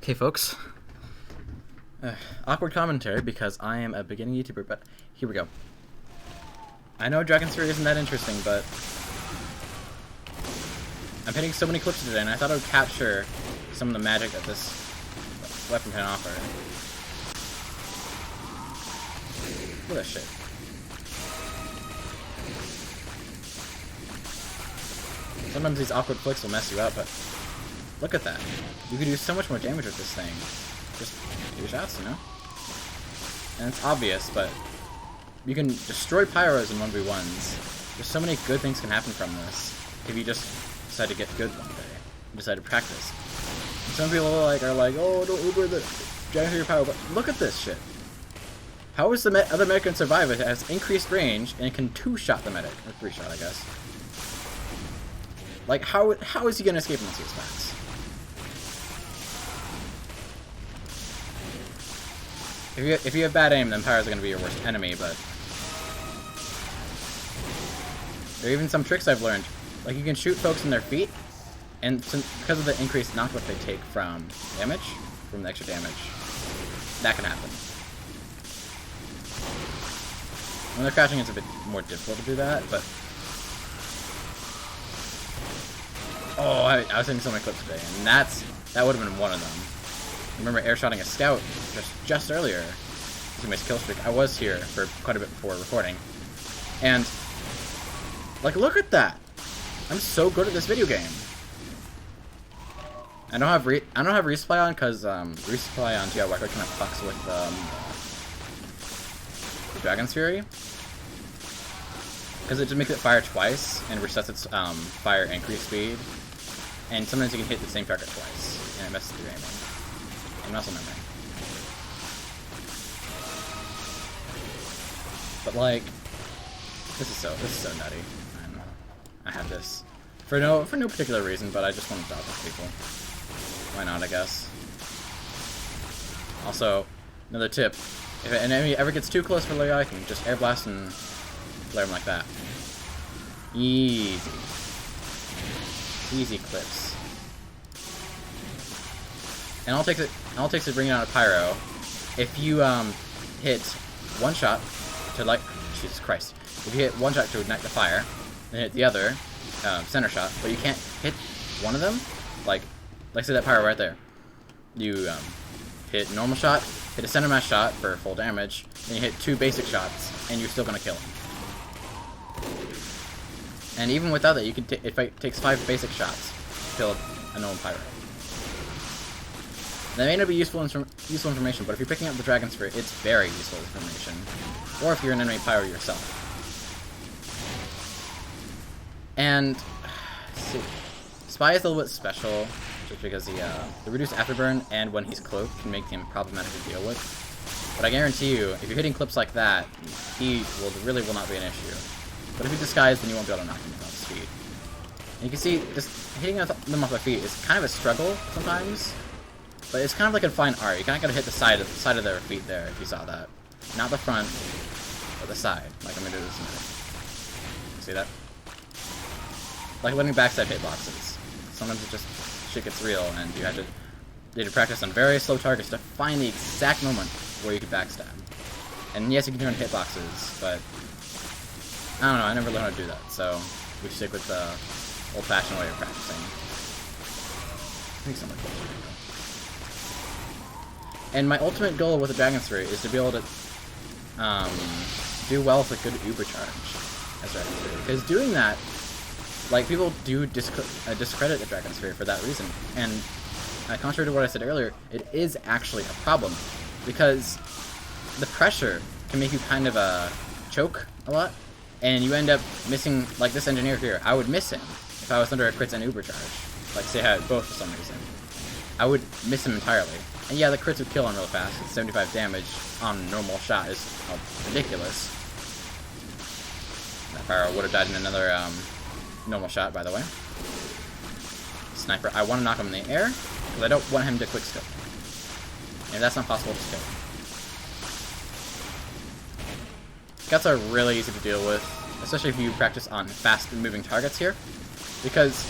Okay, folks. Awkward commentary because I am a beginning YouTuber, but here we go. I know Dragon's Fury isn't that interesting, but I'm hitting so many clips today, and I thought I would capture some of the magic that this weapon can offer. Look at that shit. Sometimes these awkward flicks will mess you up, but look at that. You can do so much more damage with this thing. Just do shots, you know? And it's obvious, but you can destroy pyros in 1v1s. There's so many good things can happen from this if you just decide to get good one day. You decide to practice. And some people are like, oh, don't Uber the Dragon Fury pyro, but look at this shit. How is the other medic can survive? It has increased range, and it can 2-shot the medic. Or 3-shot, I guess. Like, how is he gonna escape unless he attacks? If you have bad aim, then pyros are gonna be your worst enemy, but there are even some tricks I've learned. Like, you can shoot folks in their feet, and because of the increased knockback they take from damage, from the extra damage, that can happen. When they're crouching, it's a bit more difficult to do that, but oh, I was hitting so many clips today, and that would have been one of them. I remember airshotting a scout just earlier. This is my kill streak. I was here for quite a bit before recording, and like, look at that! I'm so good at this video game. I don't have resupply on because resupply on TR Record kind of fucks with the Dragon's Fury, because it just makes it fire twice and resets its fire increase speed. And sometimes you can hit the same target twice, and it messes with your aiming. And muscle memory. But like, this is so nutty. I have this for no particular reason, but I just want to dodge with people. Why not, I guess. Also, another tip: if an enemy ever gets too close for Leo, I can just air blast and flare him like that. Easy. Easy clips. And all it takes is bringing out a pyro. If you hit one shot to Jesus Christ, if you hit one shot to ignite the fire, then hit the other center shot, but you can't hit one of them, like say that pyro right there. You hit normal shot, hit a center mass shot for full damage, then you hit 2 basic shots, and you're still gonna kill him. And even without that, you can if it takes 5 basic shots to kill a normal pyro. That may not be useful information, but if you're picking up the Dragon's Fury, it's very useful information. Or if you're an enemy pyro yourself. And see, Spy is a little bit special, just because the reduced afterburn and when he's cloaked can make him problematic to deal with. But I guarantee you, if you're hitting clips like that, he really will not be an issue. But if he's disguised, then you won't be able to knock him off his feet. And you can see, just hitting them off their feet is kind of a struggle sometimes. But it's kind of like a fine art. You kind of gotta hit the side of their feet there, if you saw that. Not the front, but the side. Like I'm gonna do this in a minute. See that? Like letting backstab hitboxes. Sometimes it just shit gets real, and you have to practice on very slow targets to find the exact moment where you can backstab. And yes, you can turn hitboxes, but I don't know. I never learned how to do that, so we stick with the old-fashioned way of practicing. I think something closer. And my ultimate goal with the Dragon's Fury is to be able to do well with a good Uber charge as Dragon's Fury. Because doing that, like, people do discredit the Dragon's Fury for that reason. And contrary to what I said earlier, it is actually a problem. Because the pressure can make you kind of choke a lot. And you end up missing, like this engineer here. I would miss him if I was under a crits and Uber charge. Like, say I had both for some reason. I would miss him entirely. And yeah, the crits would kill him real fast. It's 75 damage on a normal shot is ridiculous. That pyro would have died in another normal shot, by the way. Sniper, I want to knock him in the air, because I don't want him to quickscope. And if that's not possible, just kill him. Scouts are really easy to deal with, especially if you practice on fast-moving targets here, because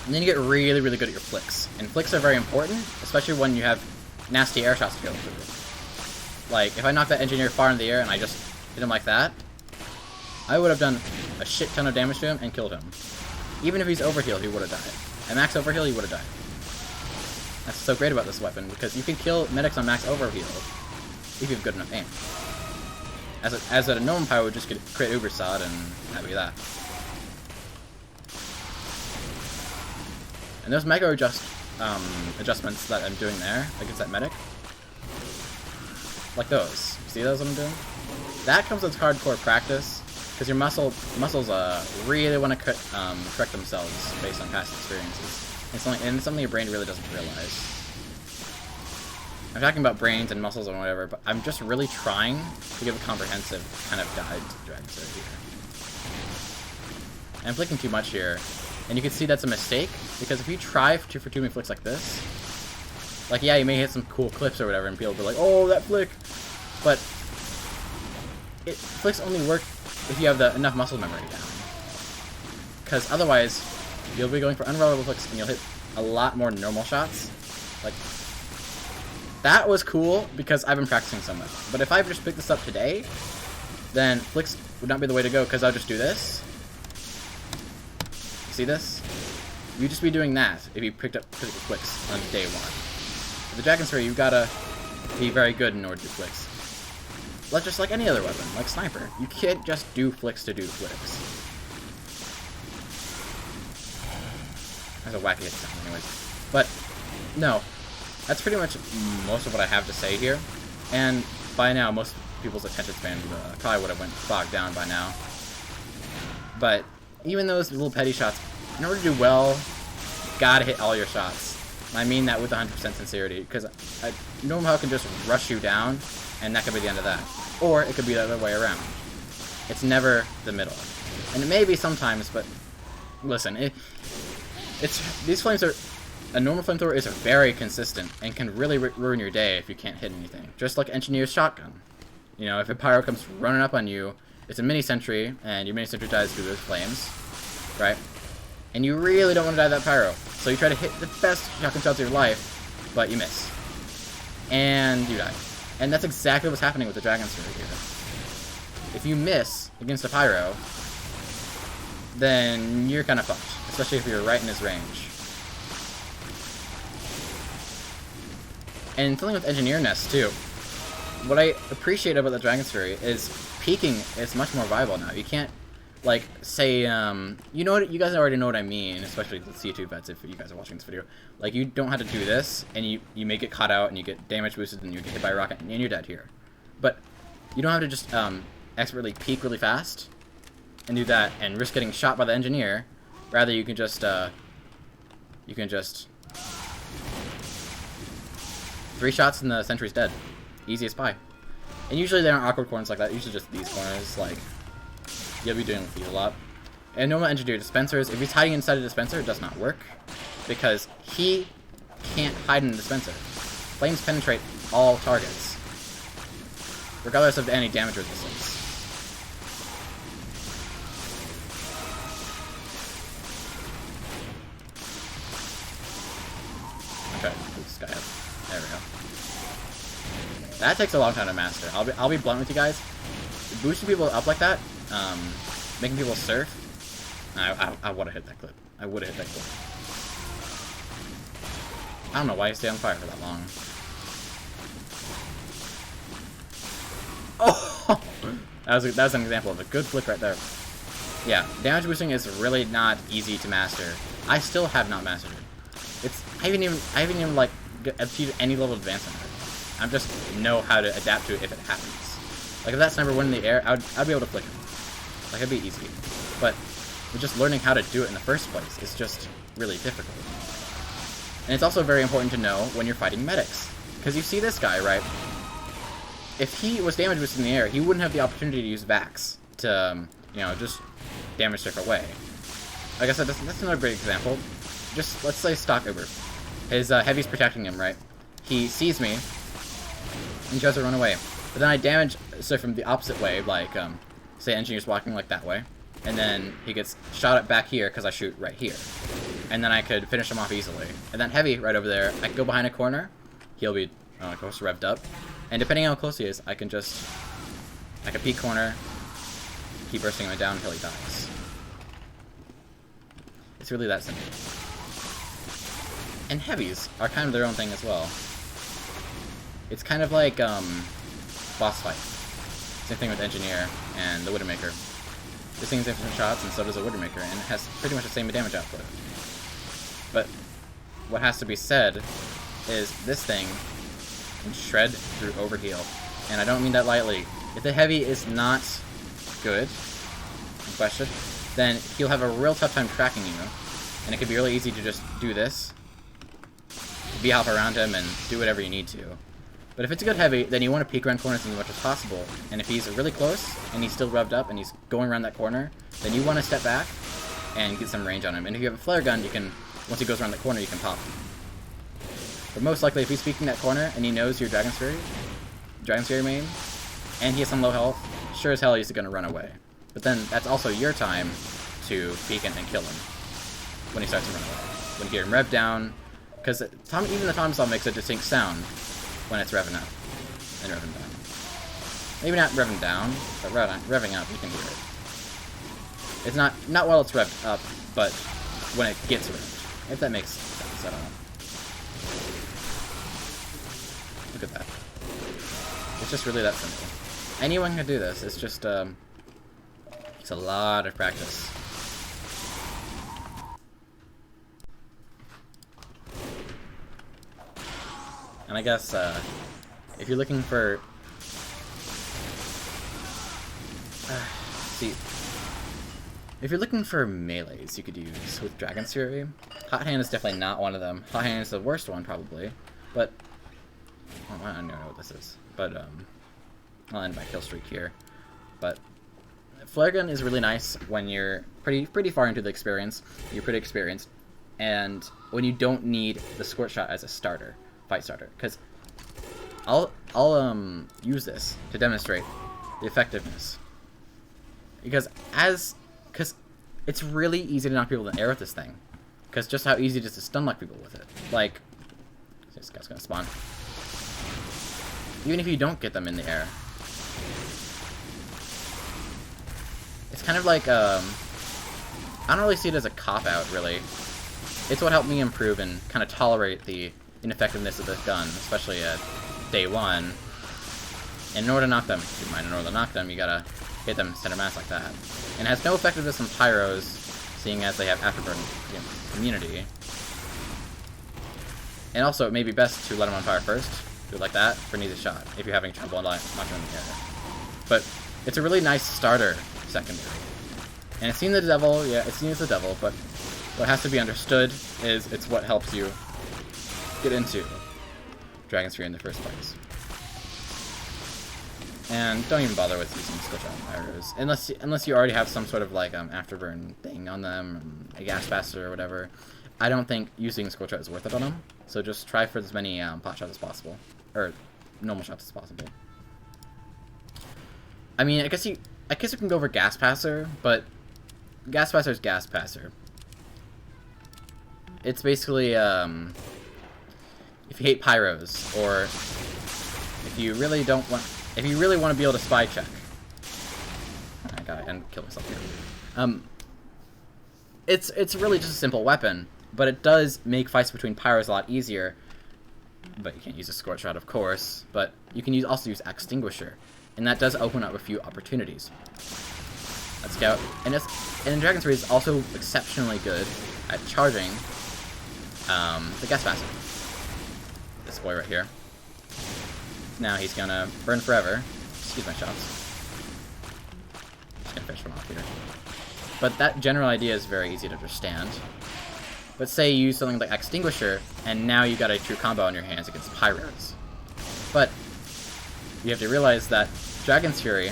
And then you get really, really good at your flicks. And flicks are very important, especially when you have nasty air shots to go through. Like, if I knock that engineer far in the air and I just hit him like that, I would have done a shit ton of damage to him and killed him. Even if he's overhealed, he would have died. At max overheal, he would have died. That's so great about this weapon, because you can kill medics on max overheal if you have good enough aim. As a normal pyro would just create uber sod and that'd be that. And those micro adjustments that I'm doing there against that medic, like those. See those what I'm doing? That comes with hardcore practice, because your muscles really want to correct themselves based on past experiences. And something your brain really doesn't realize. I'm talking about brains and muscles and whatever, but I'm just really trying to give a comprehensive kind of guide to Dragon Slayer here. I'm flicking too much here, and you can see that's a mistake, because if you try for 2 flicks like this, like, yeah, you may hit some cool clips or whatever, and people will be like, oh, that flick, but flicks only work if you have enough muscle memory down. Because otherwise, you'll be going for unreliable flicks, and you'll hit a lot more normal shots. Like, that was cool, because I've been practicing so much. But if I just picked this up today, then flicks would not be the way to go, because I'll just do this. See this? You'd just be doing that if you picked up flicks on day one. With the Dragon Slayer, you've gotta be very good in order to do flicks. Like, just like any other weapon, like Sniper. You can't just do flicks to do flicks. That's a wacky hit sound, anyways. But, no. That's pretty much most of what I have to say here. And by now, most people's attention span probably would have went bogged down by now. But even those little petty shots, in order to do well, you gotta hit all your shots. And I mean that with 100% sincerity, because normal how can just rush you down, and that could be the end of that. Or it could be the other way around. It's never the middle. And it may be sometimes, but listen, these flames are... A normal flamethrower is very consistent and can really ruin your day if you can't hit anything. Just like Engineer's shotgun. You know, if a pyro comes running up on you, it's a mini sentry, and your mini sentry dies through those flames, right? And you really don't want to die to that pyro. So you try to hit the best shotgun shots of your life, but you miss. And you die. And that's exactly what's happening with the Dragon Slayer here. If you miss against a pyro, then you're kind of fucked. Especially if you're right in his range. And something with Engineer Nest, too. What I appreciate about the Dragon Slayer is peeking is much more viable now. You can't, like, say, you know what, you guys already know what I mean, especially the C2 vets if you guys are watching this video. Like, you don't have to do this, and you may get caught out, and you get damage boosted, and you get hit by a rocket, and you're dead here. But you don't have to just, expertly peek really fast, and do that, and risk getting shot by the Engineer. Rather, you can just 3 shots and the sentry's dead. Easy as pie. And usually they aren't awkward corners like that. Usually just these corners, like, you'll be doing with these a lot. And normal Engineer dispensers, if he's hiding inside a dispenser, it does not work. Because he can't hide in the dispenser. Flames penetrate all targets. Regardless of any damage resistance. Okay, this guy has... There we go. That takes a long time to master. I'll be blunt with you guys. Boosting people up like that, making people surf. I would have hit that clip. I would have hit that clip. I don't know why you stay on fire for that long. Oh, that was an example of a good flick right there. Yeah, damage boosting is really not easy to master. I still have not mastered it. I haven't even like achieved any level of advancement. I just know how to adapt to it if it happens. Like if that sniper went in the air, I'd be able to flick him. Like it'd be easy. But just learning how to do it in the first place is just really difficult. And it's also very important to know when you're fighting medics. Because you see this guy, right? If he was damage boosted in the air, he wouldn't have the opportunity to use Vax to, you know, just damage surf away. Like I said, that's another great example. Just, let's say stock Uber. His heavy's protecting him, right? He sees me, and tries to run away. But then I damage surf him the opposite way, like, say Engineer's walking like that way. And then he gets shot at back here because I shoot right here. and then I could finish him off easily. And then heavy right over there, I can go behind a corner, he'll be, of course, revved up, and depending on how close he is, I can peek corner, keep bursting him down until he dies. It's really that simple. And heavies are kind of their own thing as well. It's kind of like, boss fight. Same thing with Engineer and the Widowmaker. This thing's different shots, and so does a Widowmaker, and it has pretty much the same damage output. But what has to be said is this thing can shred through overheal, and I don't mean that lightly. If the heavy is not good, in question, then he'll have a real tough time tracking you, and it could be really easy to just do this, B-hop around him, and do whatever you need to. But if it's a good heavy, then you want to peek around corners as much as possible. And if he's really close, and he's still revved up, and he's going around that corner, then you want to step back and get some range on him. And if you have a flare gun, you can, once he goes around the corner, you can pop him. But most likely, if he's peeking that corner, and he knows you're Dragon's Fury main, and he has some low health, sure as hell he's going to run away. But then, that's also your time to peek and kill him when he starts to run away. When you get him revved down, because even the Tom Saw makes a distinct sound when it's revving up and revving down. Maybe not revving down, but revving up, you can hear it. It's not while it's revved up, but when it gets revved. If that makes sense, I don't know. Look at that. It's just really that simple. Anyone can do this. It's just, it's a lot of practice. And I guess, if you're looking for... if you're looking for melees you could use with Dragon's Fury, Hot Hand is definitely not one of them. Hot Hand is the worst one, probably. But... oh, I don't know what this is. But, I'll end my kill streak here. But... Flare Gun is really nice when you're pretty far into the experience. You're pretty experienced. And when you don't need the Squirt Shot as a starter. Fight starter, because I'll use this to demonstrate the effectiveness. Because it's really easy to knock people in the air with this thing. Because just how easy it is to stun lock people with it. Like, this guy's gonna spawn. Even if you don't get them in the air. It's kind of like, I don't really see it as a cop-out, really. It's what helped me improve and kind of tolerate the ineffectiveness of this gun, especially at day one. And in order to knock them, you gotta hit them center mass like that. And it has no effectiveness on pyros, seeing as they have afterburn immunity. And also, it may be best to let them on fire first, do it like that, for an easy shot, if you're having trouble knocking them in the air. But it's a really nice starter secondary. And it's seen the devil, yeah, it's seen as the devil, but what has to be understood is it's what helps you get into Dragon's Fury in the first place. And don't even bother with using Squirt Shot pyros, unless you already have some sort of like afterburn thing on them, a gas faster or whatever. I don't think using Squirt Shot is worth it on them. So just try for as many pot shots as possible, or normal shots as possible. I mean, I guess you can go for Gas Passer, but Gas Passer is Gas Passer. It's basically if you hate pyros, or if you really want to be able to spy check. I gotta kill myself here. It's really just a simple weapon, but it does make fights between pyros a lot easier. But you can't use a Squirt Shot, of course. But you can also use Extinguisher, and that does open up a few opportunities. Let's go. And Dragon's Fury is also exceptionally good at charging the Gas Passer. This boy right here. Now he's gonna burn forever. Excuse my shots. Just gonna finish him off here. But that general idea is very easy to understand. But say you use something like Extinguisher, and now you got a true combo on your hands against pyros. But you have to realize that Dragon's Fury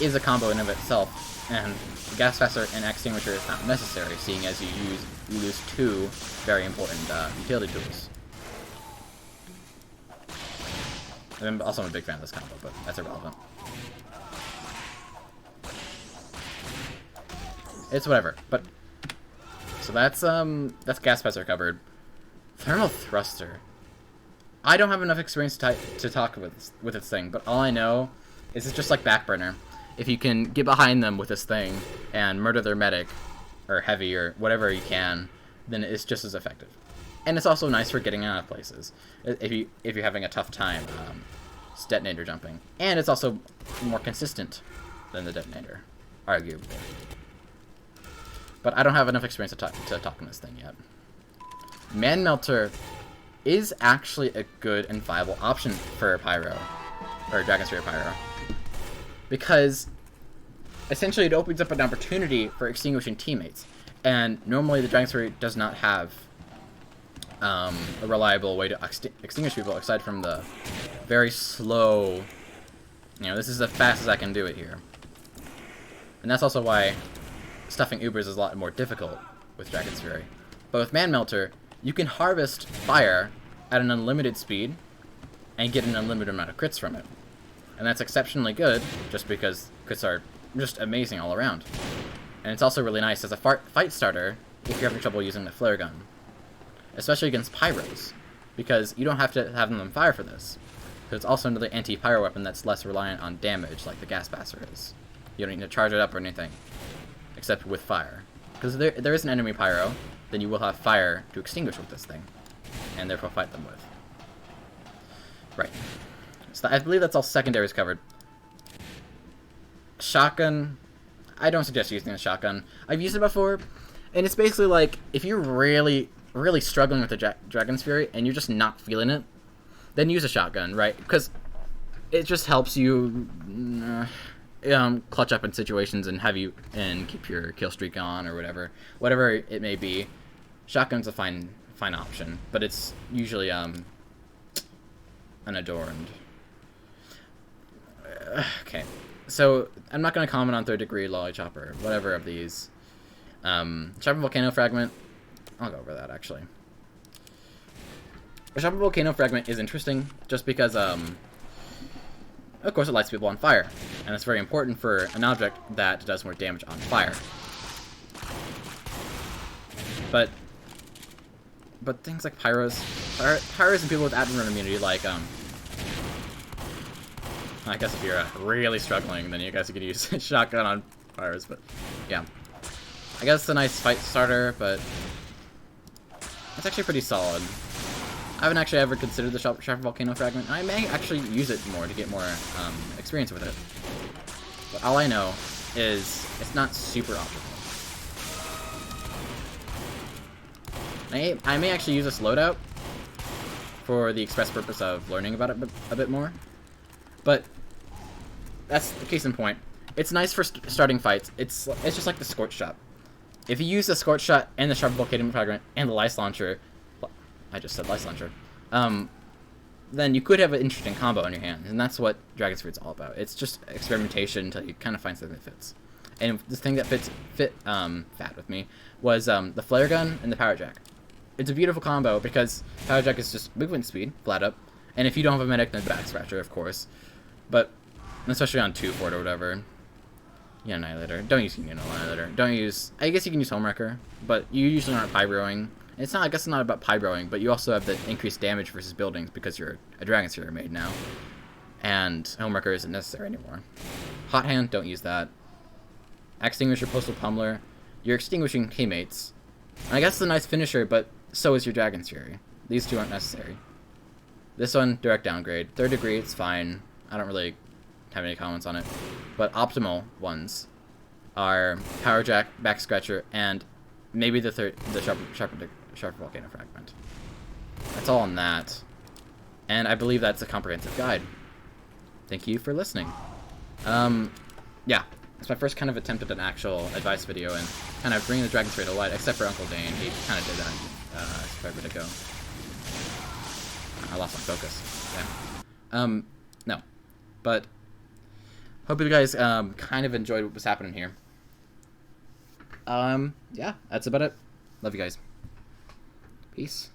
is a combo in of itself, and Gas Passer and Extinguisher is not necessary, seeing as you lose two very important utility tools. I'm also a big fan of this combo, but that's irrelevant. It's whatever, but So that's gas passer covered. Thermal thruster. I don't have enough experience to talk with this thing, but all I know is it's just like backburner. If you can get behind them with this thing and murder their medic, or heavy, or whatever you can, then it's just as effective. And it's also nice for getting out of places if you're having a tough time detonator jumping. And it's also more consistent than the detonator, arguably. But I don't have enough experience to talk on this thing yet. Man Melter is actually a good and viable option for Pyro, or Dragon Sphere Pyro, because essentially it opens up an opportunity for extinguishing teammates, and normally the Dragon Sphere does not have a reliable way to extinguish people aside from the very slow, this is as fast as I can do it here. And that's also why stuffing Ubers is a lot more difficult with Dragon's Fury. But with Man Melter, you can harvest fire at an unlimited speed and get an unlimited amount of crits from it. And that's exceptionally good, just because crits are just amazing all around. And it's also really nice as a fight starter if you're having trouble using the flare gun. Especially against pyros, because you don't have to have them on fire for this. Because it's also another anti-pyro weapon that's less reliant on damage, like the gas passer is. You don't need to charge it up or anything, except with fire. Because if there is an enemy pyro, then you will have fire to extinguish with this thing, and therefore fight them with. Right. So I believe that's all secondaries covered. Shotgun, I don't suggest using a shotgun. I've used it before, and it's basically like, if you're really struggling with the Dragon's Fury, and you're just not feeling it, then use a shotgun, right? Because it just helps you clutch up in situations and keep your kill streak on, or whatever it may be. Shotgun's a fine option, but it's usually unadorned. Okay, so I'm not going to comment on third degree, lolly chopper, whatever of these. Sharpened volcano fragment, I'll go over that actually. The sharpened volcano fragment is interesting just because of course it lights people on fire, and it's very important for an object that does more damage on fire. But things like pyros and people with adrenaline immunity, like I guess if you're really struggling, then you guys could use a shotgun on pyros. But yeah, I guess it's a nice fight starter, but it's actually pretty solid. I haven't actually ever considered the Sharpened Volcano Fragment. I may actually use it more to get more experience with it. But all I know is it's not super optimal. I may actually use this loadout for the express purpose of learning about it a bit more. But that's the case in point. It's nice for starting fights. It's just like the Scorch Shot. If you use the Scorch Shot and the Sharpened Volcano Fragment and the Lice Launcher, I just said Lice Launcher, then you could have an interesting combo on your hands, and that's what Dragon's Fury is all about. It's just experimentation until you kind of find something that fits. And the thing that fit with me was the Flare Gun and the Power Jack. It's a beautiful combo because Power Jack is just movement speed, flat up, and if you don't have a medic, then Back Scratcher, of course. But especially on 2-Fort or whatever. Yeah, Annihilator. Don't use Union Annihilator. Don't use... I guess you can use Homewrecker, but you usually aren't pyroing. It's not... I guess it's not about pyroing, but you also have the increased damage versus buildings because you're a Dragon Sphere made now. And Homewrecker isn't necessary anymore. Hot Hand, don't use that. Extinguisher, Postal Pummeler. You're extinguishing teammates. And I guess it's a nice finisher, but so is your Dragon Fury. These two aren't necessary. This one, direct downgrade. Third degree, it's fine. I don't really have any comments on it. But optimal ones are Power Jack, Back Scratcher, and maybe the Sharpened Volcano Fragment. That's all on that. And I believe that's a comprehensive guide. Thank you for listening. Yeah, it's my first kind of attempt at an actual advice video and kind of bringing the Dragon Sphere to light, except for Uncle Dane. He kind of did that forever ago. I lost my focus. Yeah. No. But hope you guys kind of enjoyed what was happening here. Yeah, that's about it. Love you guys. Peace.